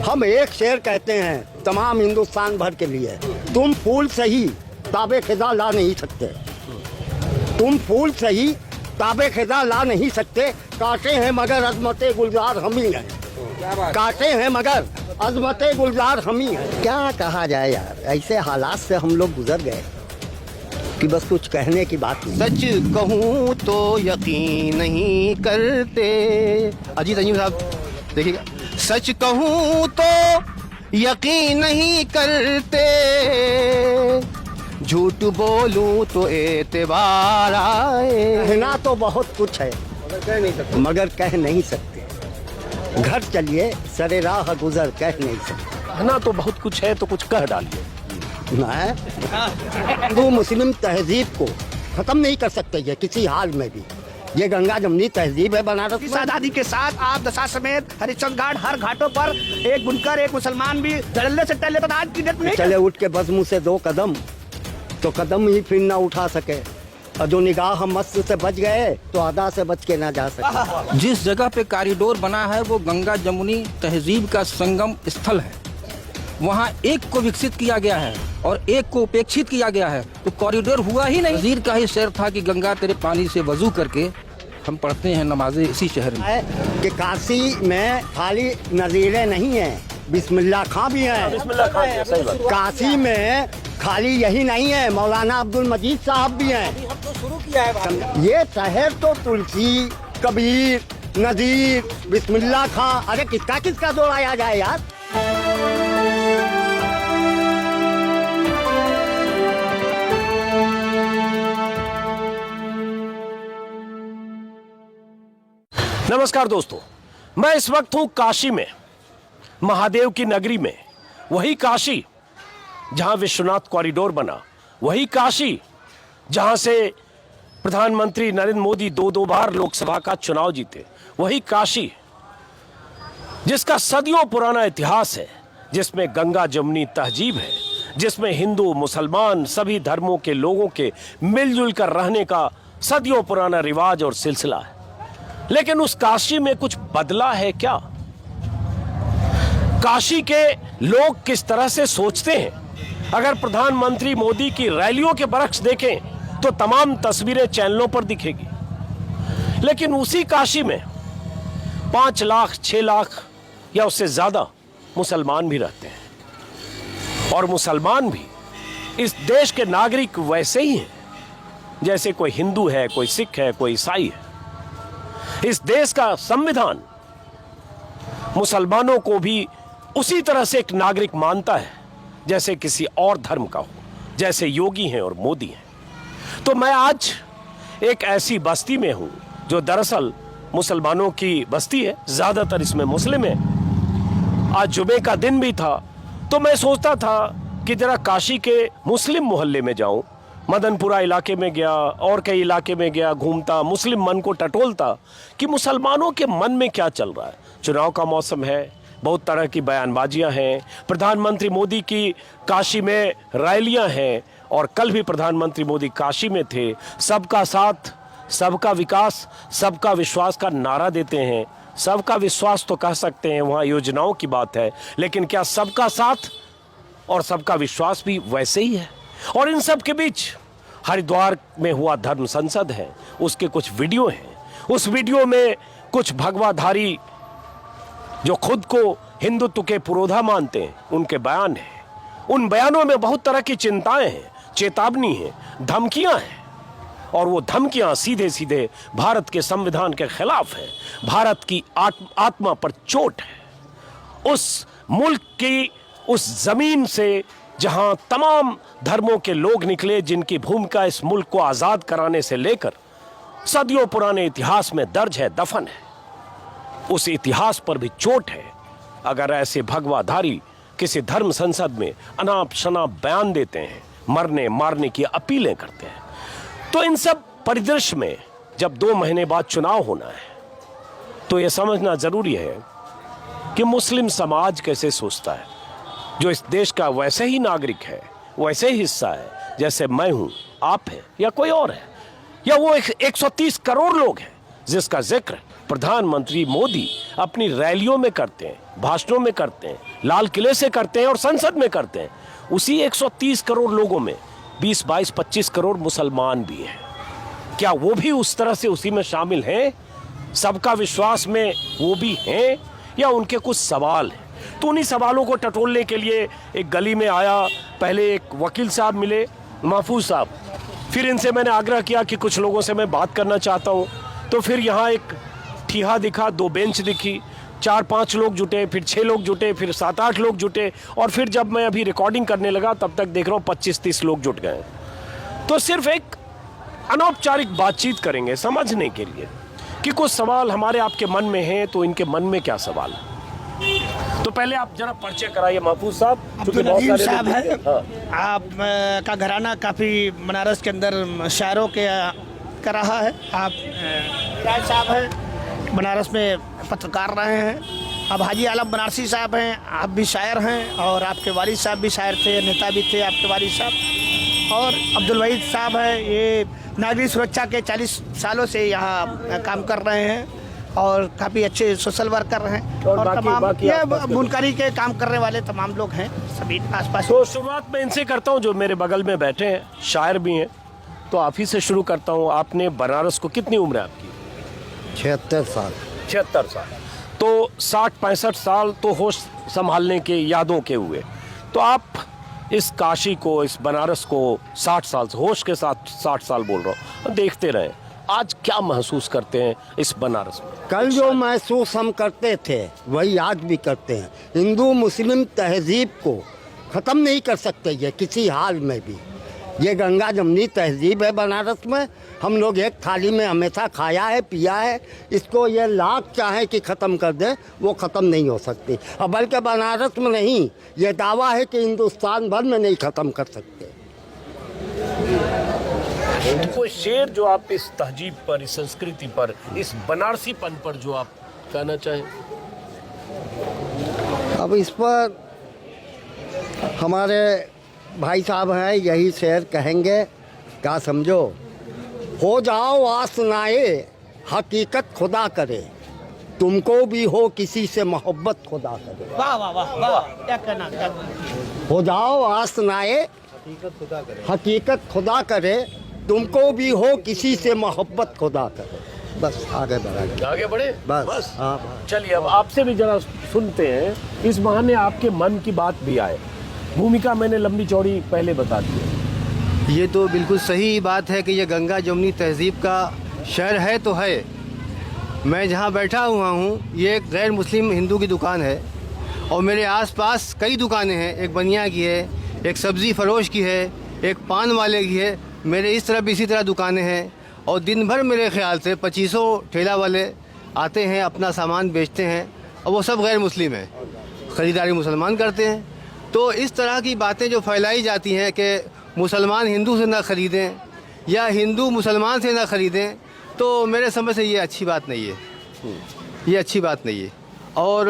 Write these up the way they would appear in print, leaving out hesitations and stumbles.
हम एक शेर कहते हैं तमाम हिंदुस्तान भर के लिए, तुम फूल सही ताबे खिजा ला नहीं सकते, तुम फूल सही ताबे खिजा ला नहीं सकते, काटे हैं मगर अजमते गुलजार हम ही हैं, काटे हैं मगर अजमते गुलजार हम ही हैं। क्या कहा जाए यार, ऐसे हालात से हम लोग गुजर गए कि बस कुछ कहने की बात नहीं। सच कहूँ तो यकीन नहीं करते। अजीत अंजुम साहब देखिएगा, सच कहूँ तो यकीन नहीं करते, झूठ बोलूं तो एतबार आए। कहना तो बहुत कुछ है मगर कह नहीं सकते, घर चलिए सरे राह गुजर कह नहीं सकते। कहना तो बहुत कुछ है तो कुछ कह डालिए। हिंदू मुस्लिम तहजीब को खत्म नहीं कर सकते ये किसी हाल में भी। ये गंगा जमुनी तहजीब है बनारस में। आजादी के साथ आप दशा समेत हरिश्चंद्र घाट हर घाटों पर एक बुनकर एक मुसलमान भी धड़ल्ले से टहले, तो आज की डेट में चले उठ के बस मुँह से 2 कदम तो कदम ही फिर ना उठा सके, और जो निगाह मस्त से बच गए तो अदा से बच के ना जा सके। जिस जगह पे कॉरिडोर बना है वो गंगा जमुनी तहजीब का संगम स्थल है, वहाँ एक को विकसित किया गया है और एक को उपेक्षित किया गया है, तो कॉरिडोर हुआ ही नहीं। वजीर का ही शेर था कि गंगा तेरे पानी से वजू करके हम पढ़ते हैं नमाजें इसी शहर में। कि काशी में खाली नज़ीरें नहीं हैं, बिस्मिल्लाह खां भी हैं। काशी में खाली यही नहीं है, मौलाना अब्दुल मजीद साहब भी हैं। हम तो शुरू किया है। ये शहर तो तुलसी, कबीर, नजीर, बिस्मिल्लाह खां, अरे किसका किसका दोहराया जाए यार। नमस्कार दोस्तों, मैं इस वक्त हूं काशी में, महादेव की नगरी में। वही काशी जहां विश्वनाथ कॉरिडोर बना, वही काशी जहां से प्रधानमंत्री नरेंद्र मोदी 2 बार लोकसभा का चुनाव जीते, वही काशी जिसका सदियों पुराना इतिहास है, जिसमें गंगा जमुनी तहजीब है, जिसमें हिंदू मुसलमान सभी धर्मों के लोगों के मिलजुल कर रहने का सदियों पुराना रिवाज और सिलसिला है। लेकिन उस काशी में कुछ बदला है क्या? काशी के लोग किस तरह से सोचते हैं? अगर प्रधानमंत्री मोदी की रैलियों के बरक्स देखें तो तमाम तस्वीरें चैनलों पर दिखेगी, लेकिन उसी काशी में 5 लाख 6 लाख या उससे ज्यादा मुसलमान भी रहते हैं, और मुसलमान भी इस देश के नागरिक वैसे ही हैं जैसे कोई हिंदू है, कोई सिख है, कोई ईसाई है। इस देश का संविधान मुसलमानों को भी उसी तरह से एक नागरिक मानता है जैसे किसी और धर्म का हो, जैसे योगी हैं और मोदी हैं। तो मैं आज एक ऐसी बस्ती में हूं जो दरअसल मुसलमानों की बस्ती है, ज्यादातर इसमें मुस्लिम है। आज जुमे का दिन भी था, तो मैं सोचता था कि जरा काशी के मुस्लिम मोहल्ले में जाऊं। मदनपुरा इलाके में गया और कई इलाके में गया, घूमता, मुस्लिम मन को टटोलता कि मुसलमानों के मन में क्या चल रहा है। चुनाव का मौसम है, बहुत तरह की बयानबाजियां हैं, प्रधानमंत्री मोदी की काशी में रैलियां हैं, और कल भी प्रधानमंत्री मोदी काशी में थे। सबका साथ, सबका विकास, सबका विश्वास का नारा देते हैं। सबका विश्वास तो कह सकते हैं, वहाँ योजनाओं की बात है, लेकिन क्या सबका साथ और सबका विश्वास भी वैसे ही है? और इन सब के बीच हरिद्वार में हुआ धर्म संसद है, उसके कुछ वीडियो हैं। उस वीडियो में कुछ भगवाधारी जो खुद को हिंदुत्व के पुरोधा मानते हैं, उनके बयान हैं। उन बयानों में बहुत तरह की चिंताएं हैं, चेतावनी है, धमकियां हैं, और वो धमकियां सीधे सीधे भारत के संविधान के खिलाफ है, भारत की आत्मा पर चोट है। उस मुल्क की उस जमीन से जहां तमाम धर्मों के लोग निकले, जिनकी भूमिका इस मुल्क को आजाद कराने से लेकर सदियों पुराने इतिहास में दर्ज है, दफन है, उस इतिहास पर भी चोट है। अगर ऐसे भगवाधारी किसी धर्म संसद में अनाप शनाप बयान देते हैं, मरने मारने की अपीलें करते हैं, तो इन सब परिदृश्य में जब 2 महीने बाद चुनाव होना है, तो यह समझना जरूरी है कि मुस्लिम समाज कैसे सोचता है, जो इस देश का वैसे ही नागरिक है, वैसे ही हिस्सा है जैसे मैं हूं, आप हैं या कोई और है, या वो 130 करोड़ लोग हैं जिसका जिक्र प्रधानमंत्री मोदी अपनी रैलियों में करते हैं, भाषणों में करते हैं, लाल किले से करते हैं और संसद में करते हैं, उसी 130 करोड़ लोगों में 20, 22, 25 करोड़ मुसलमान भी हैं। क्या वो भी उस तरह से उसी में शामिल हैं? सबका विश्वास में वो भी हैं या उनके कुछ सवाल हैं? तो उन्हीं सवालों को टटोलने के लिए एक गली में आया। पहले एक वकील साहब मिले, महफूज साहब, फिर इनसे मैंने आग्रह किया कि कुछ लोगों से मैं बात करना चाहता हूँ। तो फिर यहाँ एक ठीहा दिखा, 2 बेंच दिखी, 4-5 लोग जुटे, फिर 6 लोग जुटे, फिर 7-8 लोग जुटे, और फिर जब मैं अभी रिकॉर्डिंग करने लगा तब तक देख रहा हूँ 25-30 लोग जुट गए। तो सिर्फ एक अनौपचारिक बातचीत करेंगे समझने के लिए कि कुछ सवाल हमारे आपके मन में हैं, तो इनके मन में क्या सवाल है। तो पहले आप जरा परिचय कराइए महफूज साहब। अब्दुल अजीम साहब है। आप का घराना काफ़ी बनारस के अंदर शायरों के कर रहा है। आप राज साहब हैं, बनारस में पत्रकार रहे हैं। अब हाजी आलम बनारसी साहब हैं, आप भी शायर हैं, और आपके वालिद साहब भी शायर थे, नेता भी थे आपके वालिद साहब। और अब्दुल वहीद साहब हैं, ये नागरिक सुरक्षा के 40 सालों से यहाँ काम कर रहे हैं और काफ़ी अच्छे सोशल वर्कर हैं। और तमाम ये बुनकरी के काम करने वाले तमाम लोग हैं सभी आसपास। तो शुरुआत में इनसे करता हूँ जो मेरे बगल में बैठे हैं, शायर भी हैं। तो आप ही से शुरू करता हूँ। आपने बनारस को, कितनी उम्र है आपकी? 76 साल। 76 साल। तो 60-65 साल तो होश संभालने के, यादों के हुए। तो आप इस काशी को, इस बनारस को 60 साल से, होश के साथ 60 साल बोल रहा हूँ, देखते रहे। आज क्या महसूस करते हैं इस बनारस में? कल जो महसूस हम करते थे वही आज भी करते हैं। हिंदू मुस्लिम तहजीब को ख़त्म नहीं कर सकते ये किसी हाल में भी। ये गंगा जमनी तहजीब है बनारस में। हम लोग एक थाली में हमेशा खाया है, पिया है। इसको ये लाख चाहे कि ख़त्म कर दें, वो ख़त्म नहीं हो सकती। और बल्कि बनारस में नहीं, ये दावा है कि हिंदुस्तान भर में नहीं ख़त्म कर सकते। कोई शेर जो आप इस तहजीब पर, इस संस्कृति पर, इस बनारसीपन पर जो आप कहना चाहें? अब इस पर हमारे भाई साहब हैं, यही शेर कहेंगे, क्या समझो। हो जाओ आसनाए हकीकत खुदा करे, तुमको भी हो किसी से मोहब्बत खुदा करे। वाह वाह वाह वाह, क्या कहना। हो जाओ आसनाए हकीकत खुदा करे, तुमको भी हो किसी से मोहब्बत खुदा करे। बस आगे बढ़ा, आगे बढ़े बस। हाँ, चलिए अब आपसे भी जरा सुनते हैं, इस बहाने आपके मन की बात भी आए। भूमिका मैंने लंबी चौड़ी पहले बता दी। ये तो बिल्कुल सही बात है कि ये गंगा जमुनी तहजीब का शहर है तो है। मैं जहाँ बैठा हुआ हूँ ये एक गैर मुस्लिम हिंदू की दुकान है, और मेरे आसपास कई दुकानें हैं। एक बनिया की है, एक सब्ज़ी फरोश की है, एक पान वाले की है। मेरे इस तरफ इसी तरह दुकानें हैं, और दिन भर मेरे ख्याल से 2500 ठेला वाले आते हैं, अपना सामान बेचते हैं, और वो सब गैर मुस्लिम हैं, ख़रीदारी मुसलमान करते हैं। तो इस तरह की बातें जो फैलाई जाती हैं कि मुसलमान हिंदू से ना ख़रीदें या हिंदू मुसलमान से ना ख़रीदें, तो मेरे समझ से ये अच्छी बात नहीं है, ये अच्छी बात नहीं है। और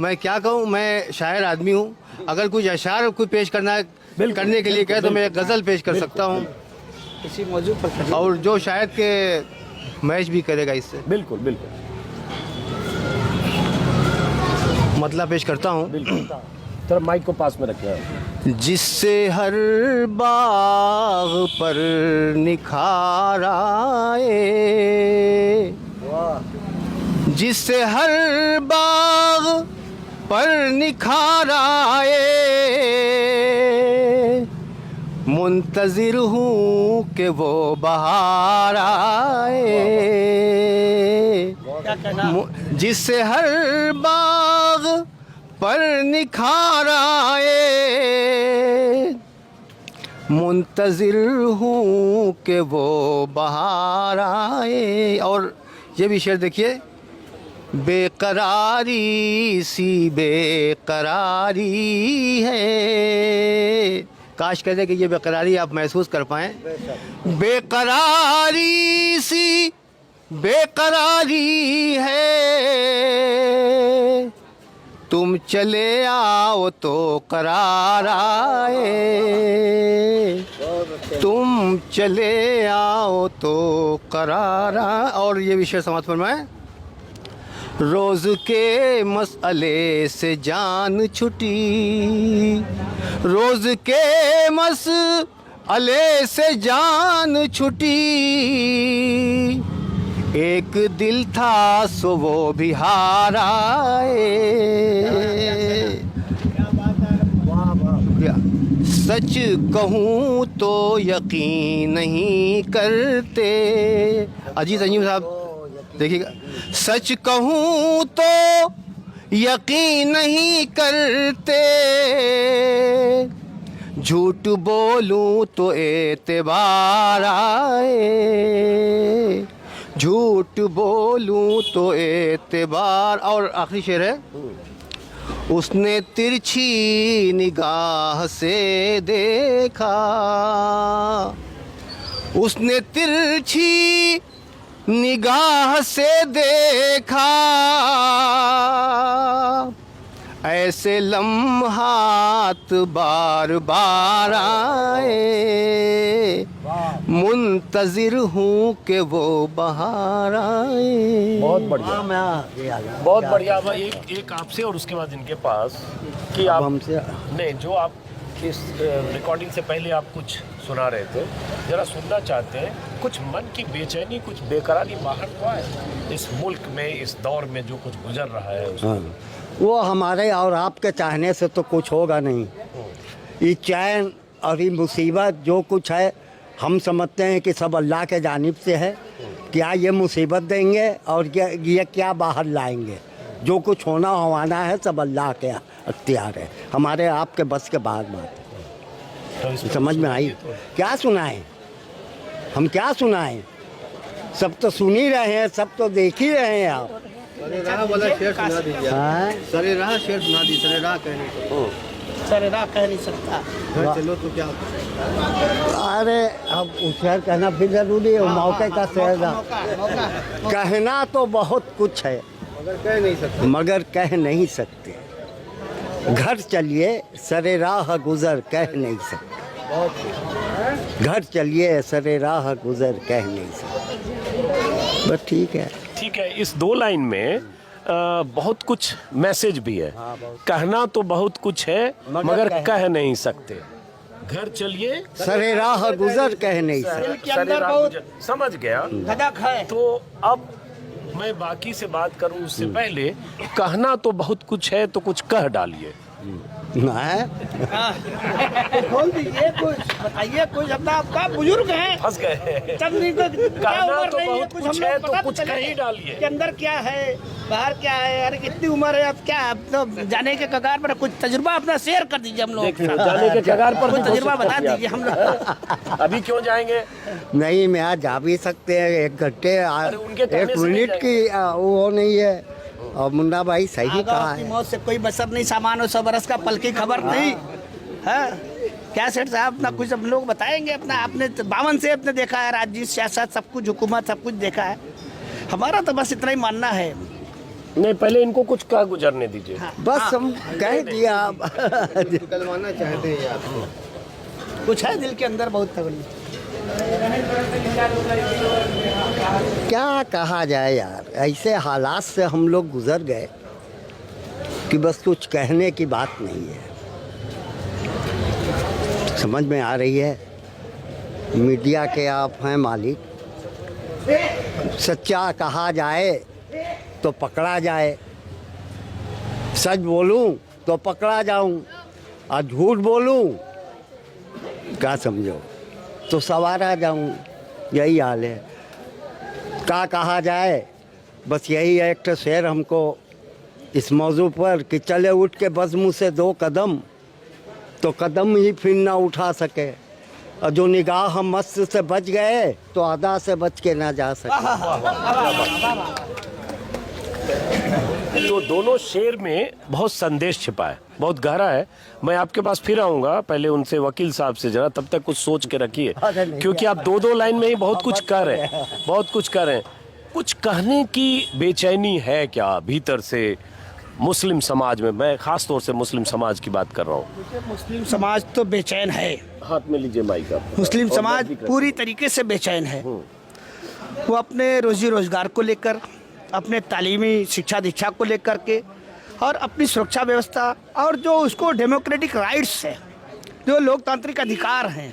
मैं क्या कहूँ, मैं शायर आदमी हूँ। अगर कुछ अशार कोई पेश करने के लिए कहे तो मैं गज़ल पेश कर सकता हूँ किसी मौजू पर, और जो शायद के मैच भी करेगा इससे। बिल्कुल बिल्कुल, मतलब पेश करता हूँ। थोड़ा माइक को पास में रखिए। जिससे हर बाग पर निखार आए, जिससे हर बाग पर निखार आए, मुंतज़िर हूँ कि वो बहार आए। जिससे हर बाग पर निखार आए, मुंतज़िर हूँ कि वो बहार आए। और ये भी शेर देखिए, बेकरारी सी बेकरारी है। काश कहते कि ये बेकरारी आप महसूस कर पाएँ। बेकरारी सी बेकरारी है, तुम चले आओ तो करार आए, तुम चले आओ तो करार आए। और ये विषय समाप्त फरमाएं। रोज के मसले से जान छुटी, रोज के मसले से जान छुटी, एक दिल था सो वो भी हाराए। सच कहूँ तो यकीन नहीं करते। अजीत संजीव साहब देखिएगा। सच कहूँ तो यकीन नहीं करते, झूठ बोलूं तो एतबार आए, झूठ बोलूं तो एतबार। और आखिरी शेर है, उसने तिरछी निगाह से देखा, उसने तिरछी निगाह से देखा, ऐसे लम्हात बार बार आए, मुंतजिर हूँ कि वो बाहर आए। बहुत बढ़िया, बहुत बढ़िया। अब एक आपसे और उसके बाद इनके पास कि आप हमसे नहीं, जो आप इस रिकॉर्डिंग से पहले आप कुछ सुना रहे थे, जरा सुनना चाहते हैं। कुछ मन की बेचैनी, कुछ बेकरारी बाहर तो आए इस मुल्क में, इस दौर में जो कुछ गुजर रहा है उसको। हाँ, वो हमारे और आपके चाहने से तो कुछ होगा नहीं। ये चैन और ये मुसीबत जो कुछ है, हम समझते हैं कि सब अल्लाह के जानिब से है। क्या ये मुसीबत देंगे और ये क्या बाहर लाएंगे? जो कुछ होना होना है सब अल्लाह के अख्तियार है, हमारे आपके बस के बाहर बात। तो समझ में आई? क्या सुनाएं हम, क्या सुनाएं? सब तो सुन ही रहे हैं, सब तो देख ही रहे हैं आप। सरेराह वाला शेर सुना दीजिए। हाँ? सरेराह शेर सुना दीजिए। सरेराह कहने को सरेराह कह नहीं सकता। घर चलो तो क्या? अरे अब शेर कहना फिर जरूरी है, मौके का शेर कहना तो बहुत कुछ है मगर कह नहीं सकते। मगर कह नहीं सकते। घर चलिए सरे राह गुजर कह नहीं सकते। घर चलिए सरे राह गुजर कह नहीं सकते। बस ठीक है। ठीक है, इस दो लाइन में बहुत कुछ मैसेज भी है। कहना तो बहुत कुछ है मगर कह नहीं सकते। घर चलिए सरे राह गुजर कह नहीं सकते। के अंदर बहुत समझ गया। धड़क है। तो अब मैं बाकी से बात करूं उससे पहले, कहना तो बहुत कुछ है तो कुछ कह डालिए। खोल दीजिए, कुछ बताइए, कुछ अपना आपका बुजुर्ग हैं, फंस गए। चंद्री को क्या कहना उम्र तो रही है, बहुत कुछ कुछ हम है लोग तो पता कुछ चले कह ही डालिए। कि अंदर क्या है, बाहर क्या है। अरे कितनी उम्र है, अब क्या, अब तो जाने के कगार पर कुछ तजर्बा अपना शेयर कर दीजिए हम लोग। जाने के कगार पर कुछ भी तजर्बा कोशिश बता करते हैं दीजिए हम लोग। अभी क्यों जाएंगे? नहीं, मैं आज जा भी सकते हैं। 1 घंटे उनके कहने 1 से नहीं मिनट की वो नहीं है। और मुन्ना भाई सही कहा अपनी है। मौत से कोई बसर नहीं, सामान और 100 बरस का पल की खबर नहीं है। क्या सेठ साहब, अपना कुछ हम लोग बताएंगे अपना। आपने 52 से अपने देखा है, राजनीति, सियासत, सब कुछ, हुकूमत, सब कुछ देखा है। हमारा तो बस इतना ही मानना है। नहीं, पहले इनको कुछ कह गुजरने दीजिए। बस हम कह दिया। निकलवाना चाहते हैं आप? कुछ है दिल के अंदर बहुत तगड़ी। क्या कहा जाए यार, ऐसे हालात से हम लोग गुजर गए कि बस कुछ कहने की बात नहीं है। समझ में आ रही है? मीडिया के आप हैं मालिक। सच्चा कहा जाए तो पकड़ा जाए, सच बोलूं तो पकड़ा जाऊं, और झूठ बोलूं क्या समझो तो सवारा जाऊं। यही हाल है। क्या कहा जाए, बस यही है। एक तो शेर हमको इस मौजू पर कि चले उठ के बस मुँह से 2 कदम तो कदम ही फिर ना उठा सके, और जो निगाह हम मस्त से बच गए तो अदा से बच के ना जा सके। तो दोनों शेर में बहुत संदेश छिपा है, बहुत गहरा है। मैं आपके पास फिर आऊंगा, पहले उनसे वकील साहब से जरा, तब तक कुछ सोच के रखिए, क्योंकि आप 2-2 लाइन में ही बहुत कुछ कह रहे हैं, बहुत कुछ कह रहे हैं। कुछ कहने की बेचैनी है क्या भीतर से मुस्लिम समाज में? मैं खास तौर से मुस्लिम समाज की बात कर रहा हूँ। मुस्लिम समाज तो बेचैन है। हाथ में लीजिए माइक आप। मुस्लिम समाज पूरी तरीके से बेचैन है। वो अपने रोजी रोजगार को लेकर, अपने तालीमी शिक्षा दीक्षा को लेकर के और अपनी सुरक्षा व्यवस्था और जो उसको डेमोक्रेटिक राइट्स है, जो लोकतांत्रिक अधिकार हैं,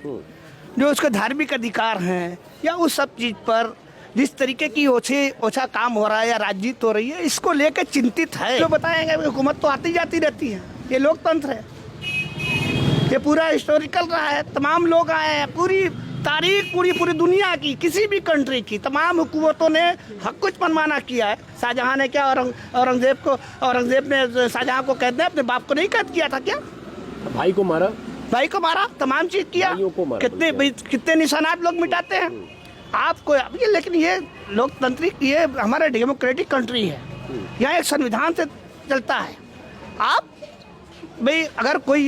जो उसके धार्मिक अधिकार हैं, या उस सब चीज़ पर जिस तरीके की ओछा काम हो रहा है या राजनीति हो रही है, इसको लेकर चिंतित है। जो बताएंगे हुकूमत तो आती जाती रहती है, ये लोकतंत्र है, ये पूरा हिस्टोरिकल रहा है। तमाम लोग आए हैं, पूरी तारीख पूरी दुनिया की किसी भी कंट्री की तमाम हुकूमतों ने हक कुछ मनमाना किया है। शाहजहां ने क्या औरंगजेब ने शाहजहां को कैद, अपने बाप को नहीं कैद किया था क्या? भाई को मारा, तमाम चीज किया, कितने निशानात लोग मिटाते हैं आपको। लेकिन ये लोकतांत्रिक, ये हमारा डेमोक्रेटिक कंट्री है, यहाँ एक संविधान से चलता है। आप भाई अगर कोई